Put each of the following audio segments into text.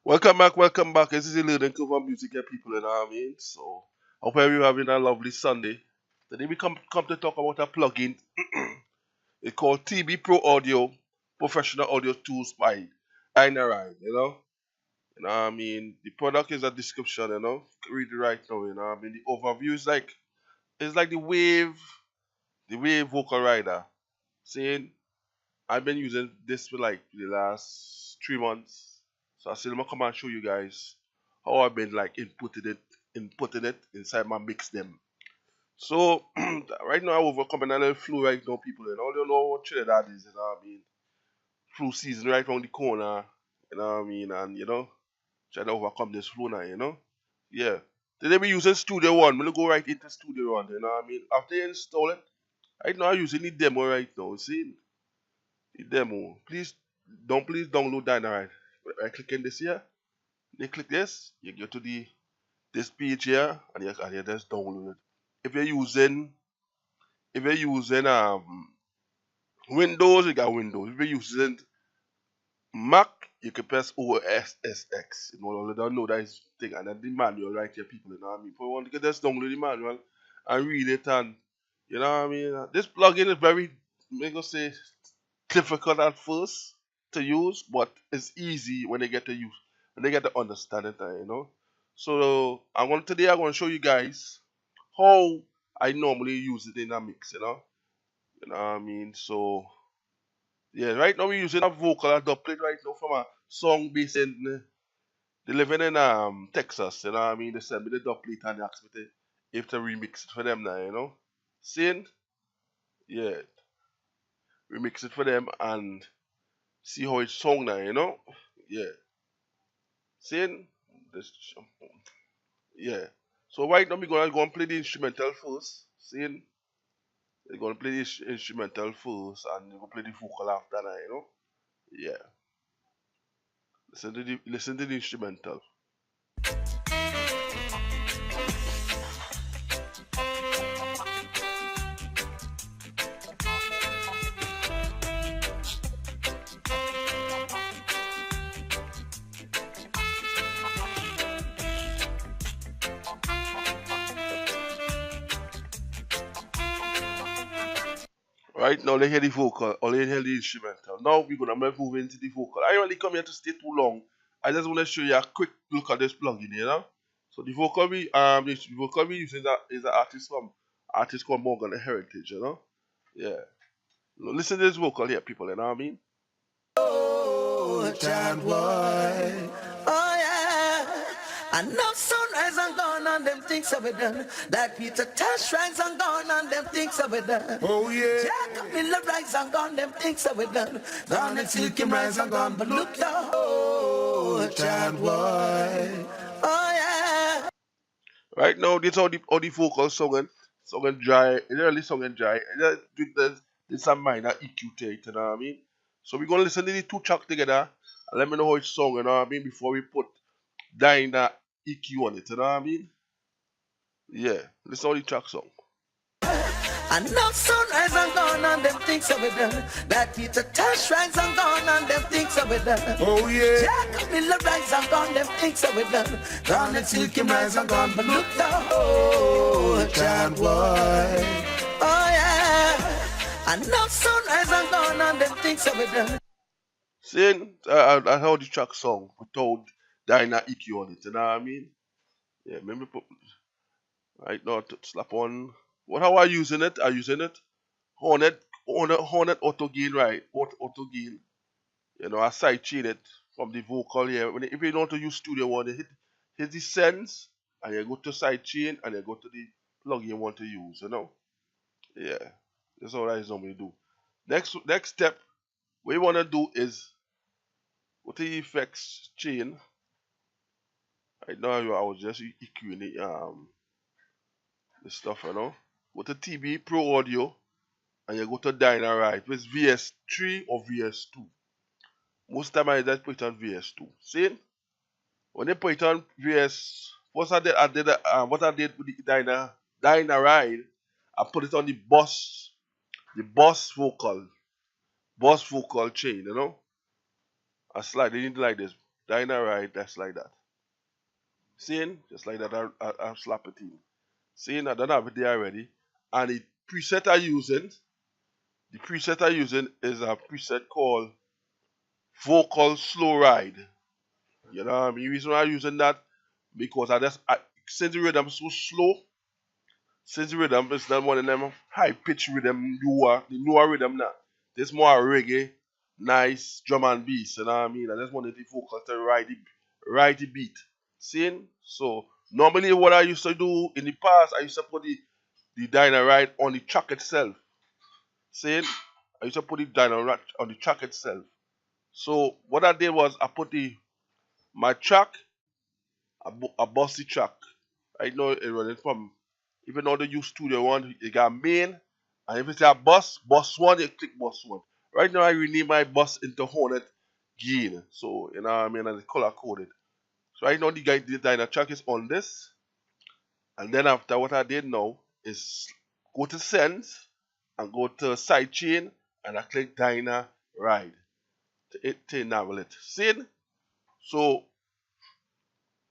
Welcome back. This is a learning curve of music here, people, you know what I mean? So, hope you're having a lovely Sunday. Today we come to talk about a plugin. It's called TBPro Audio Professional Audio Tools by Dyna-Ride, you know? You know what I mean? The product is a description, you know? Read it right now, you know what I mean? The overview is like, it's like the wave vocal rider. Saying, I've been using this for like the last 3 months. So I said, I'm gonna come and show you guys how I've been like inputting it inside my mix them. So right now I'm overcoming a little flu right now, people. And all you know what chili that is, you know what I mean? Flu season right around the corner, you know what I mean? And trying to overcome this flu now, you know? Yeah. Today we using Studio One. I'm gonna go right into Studio One, you know what I mean? After you install it, right now I'm using the demo right now. See? The demo. Please download Dyna-Ride. By clicking this here, you click this, you go to this page here, and you just download it. If you're using Windows, you got Windows. If you're using Mac, you can press OSSX. You know, you don't know that is thing, and then the manual right here, people. You know what I mean? If you want to just download the manual and read it, and you know what I mean. This plugin is very, I'm gonna say, difficult at first to use, but it's easy when they get to understand it, you know. So today I'm gonna show you guys how I normally use it in a mix, you know. You know what I mean? So yeah, right now we're using a vocal and dubplate right now from a song based in they living in Texas, you know what I mean? They send me the dubplate and they ask me to remix it for them now, you know. Seeing? Yeah. Remix it for them and see how it's song now, you know? Yeah. Seeing? This, yeah. So right now we're gonna go and play the instrumental first. Seeing? We're gonna play the instrumental first and we're gonna play the vocal after that, you know? Yeah. Listen to the instrumental. Right now, they hear the vocal, or they hear the instrumental. Now we're gonna move into the vocal. I really come here to stay too long. I just want to show you a quick look at this plugin, you know. So the vocal we using is an artist called Morgan Heritage, you know. Yeah. Listen to this vocal here, people. You know what I mean? Oh, child boy. Oh, yeah. I know sunrise and gone and them things have been done. That Peter Tosh rise and gone and them things have been done. Oh, yeah. Jacob Miller rise and gone, them things have been done. Gone and Silky rise and gone, but look down. Oh, child boy. Oh, yeah. Right now, this all the vocal song dry. It's really song dry. There's some minor EQ to it, you know what I mean? So we're gonna listen to the two tracks together and let me know how it's song, you know what I mean, before we put Dinah EQ on it, you know what I mean? Yeah, listen to the track song. I know sunrise and gone and them things have been done. That Peter Tosh rise and gone and them things have been done. Oh, yeah. Jacob Miller rise and gone, them things have been done. Gone and Silky rise and gone, but look down. Oh, child boy. Oh, yeah. I know sunrise and gone and them things have been done. Seeing, I heard the track song without Dinah EQ on it, you know what I mean? Yeah, maybe put, right now, to slap on. How are you using it? Are you using it? Hornet auto gain, right? Auto gain. You know, I side chain it from the vocal here. If you don't want to use Studio One, you hit the sends and you go to side chain and you go to the plugin you want to use, you know? Yeah. That's all I normally do. Next step, what you want to do is go to the effects chain. Right now I was just EQing the stuff, you know. Go to TBPro Audio and you go to Dyna-Ride. It's VS3 or VS2. Most time I just put it on VS2. See? When they put it on VS, what I did with the Dyna-Ride, I put it on the boss vocal chain, you know. I slide it into like this. Dyna-Ride, that's like that. Seeing? Just like that, I slap it in. Seeing? I don't have it there already. And the preset I'm using is a preset called Vocal Slow Ride. You know what I mean? The reason why I'm using that, because since the rhythm is so slow, since the rhythm is not one of them high pitch rhythm, the newer rhythm now. There's more reggae, nice drum and bass, you know what I mean? I just wanted the vocal to ride the beat. Seeing? So normally what I used to do in the past, I used to put the Dyna-Ride on the track itself. Seeing? I used to put the Dyna-Ride on the track itself. So what I did was I put my track, I bust the track. Right now it running from, even though they use studio one, you got main, and if it's a bus one, you click bus one. Right now I rename my bus into Hornet gain. So you know what I mean, and it's color coded. So right now the Dyna track is on this. And then after, what I did now is go to Sense and go to Sidechain and I click Dyna-Ride to enable it. See? So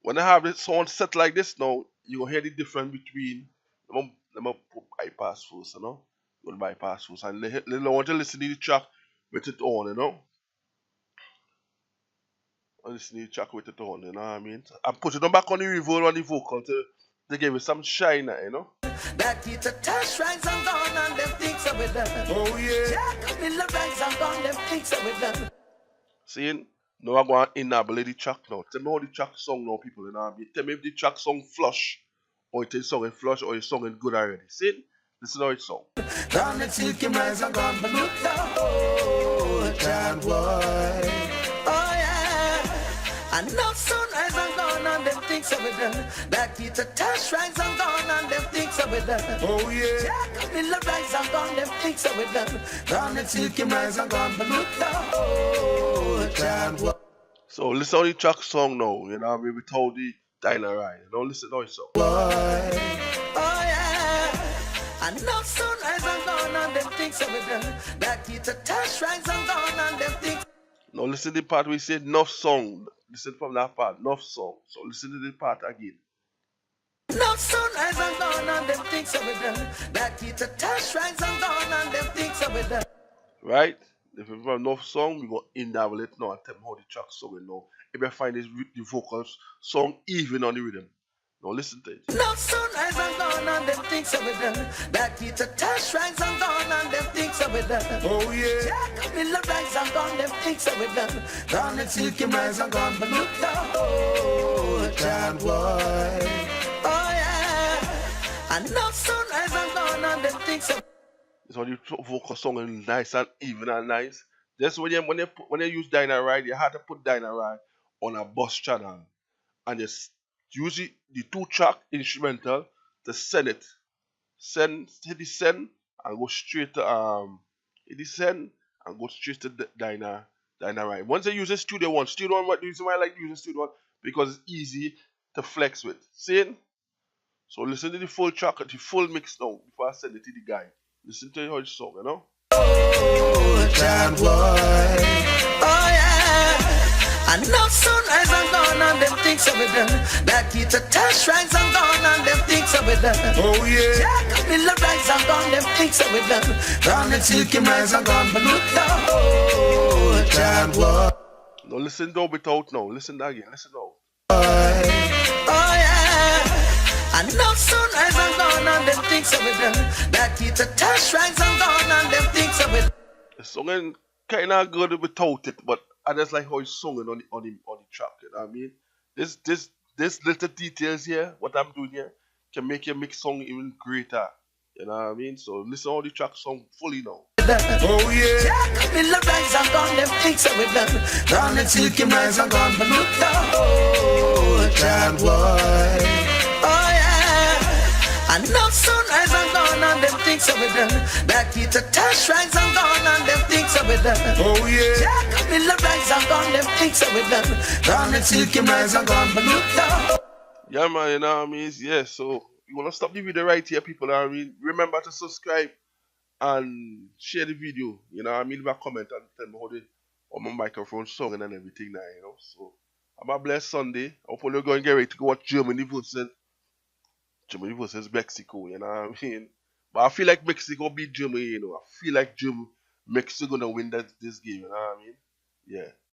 when I have it sound set like this now, you will hear the difference between. Let me put bypass first, you know. Go to bypass first, and they want to listen to the track with it on, you know. I listen to the track with it on, you know what I mean. I put it on back on the reverb on the vocal to give it some shine, you know. That it's a touch rise and gone and them things are with them. Oh yeah. Jack Miller rise and gone, them things are with them. Seeing? Now I'm going to enable the track now. Tell me how the track song now, people, you know what I mean. Tell me if the track song flush, or it is songing flush, or it's songing good already. See? Listen how it song. Down the silky rise and gone, but look down. Oh, child boy. Oh yeah. And no sunrise and gone and them things are with them. That it's a touch rise and gone and them things are with them. Oh yeah. Jack Miller rise and gone, them things are with them. Down the silky rise and gone, but look down. Oh, child boy. So listen how the track song now, you know what I mean, without the Dyna-Ride. Now listen how it song. Oh yeah. And no sunrise and gone and them things are with them. That it's a touch rise and gone and them things. Now listen to the part where he said enough song. Listen from that part, enough song. So listen to the part again. No sunrise and gone and them things are with them. That it's a touch rise and gone and them things are with them. Right? If you have enough song, we go enable it now and tell me how the track song is now. If you find the vocals song even on the rhythm. Now listen to it. No sunrise and gone and them things are with them. That it's a touch rise and gone and them things are with them. Oh yeah. Jack Miller rise and gone, them things are with them. Down the silky rise and gone, but look down. Oh, child boy. Oh yeah. And no sunrise and gone and them things are. So the vocal song is nice and even and nice. Just when you use Dyna-Ride, you have to put Dyna-Ride on a bus channel, and just use the 2-track instrumental to send it. Hit the send and go straight to hit the send and go straight to the Dyna-Ride. Once you use a studio one, the reason why I like using studio one, because it's easy to flex with. See? So listen to the full track, the full mix now before I send it to the guy. Listen to how it's song, you know? Oh, child boy. Oh yeah. And no sunrise and gone and them things are with them. That it's a touch rise and gone and them things are with them. Oh yeah. Jack Miller rise and gone, them things are with them. Down the silky rise and gone, but look down. Oh, child boy. No, listen though without now. Listen again. Listen now. Oh yeah. And no sunrise and gone and them things are with them. That it's a touch rise and gone and them things are with them. The song ain't kinda good without it, but I just like how it's sung on the track, you know what I mean? This little details here, what I'm doing here, can make your mix song even greater. You know what I mean? So listen how the track song fully now. Oh yeah. Jack Miller rise and gone, them things are with them. Down the silky rise and gone, but look down. Oh, child boy. Oh yeah. And no sunrise and gone and them things are with them. That it's a touch rise and gone and them things are with them. Oh yeah. Jack Miller rise and gone, them things are with them. Down the silky rise and gone, but look down. Yeah man, you know what I mean? Yeah, so you wanna stop the video right here, people, you know what I mean? Remember to subscribe and share the video, you know what I mean? Leave a comment and tell me how my microphone song and everything now, you know. So Have a blessed Sunday. Hopefully we're going to get ready to go watch Germany versus Mexico, you know what I mean? But I feel like Mexico beat Germany, you know. I feel like Mexico gonna win this game, you know what I mean? Yeah.